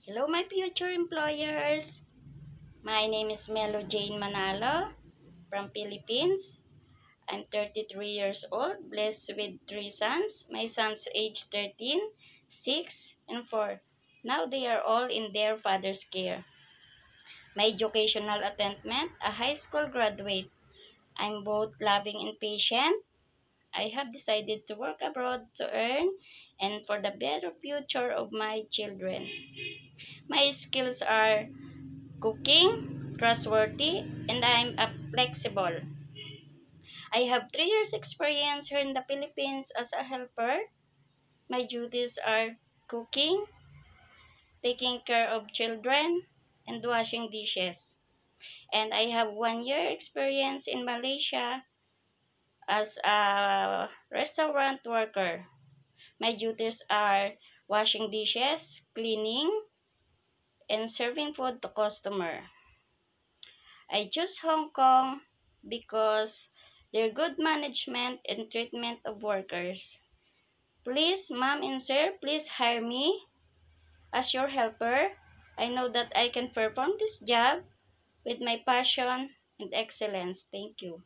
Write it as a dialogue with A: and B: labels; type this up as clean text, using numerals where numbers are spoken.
A: Hello, my future employers. My name is Melo Jane Manalo from Philippines. I'm 33 years old, blessed with three sons. My sons age 13, 6, and 4. Now they are all in their father's care. My educational attainment, a high school graduate. I'm both loving and patient. I have decided to work abroad to earn and for the better future of my children. My skills are cooking, trustworthy, and I'm flexible. I have 3 years experience here in the Philippines as a helper. My duties are cooking, taking care of children, and washing dishes. And I have 1 year experience in Malaysia as a restaurant worker. My duties are washing dishes, cleaning, and serving food to customer. I choose Hong Kong because their good management and treatment of workers. Please, ma'am and sir, please hire me as your helper. I know that I can perform this job with my passion and excellence. Thank you.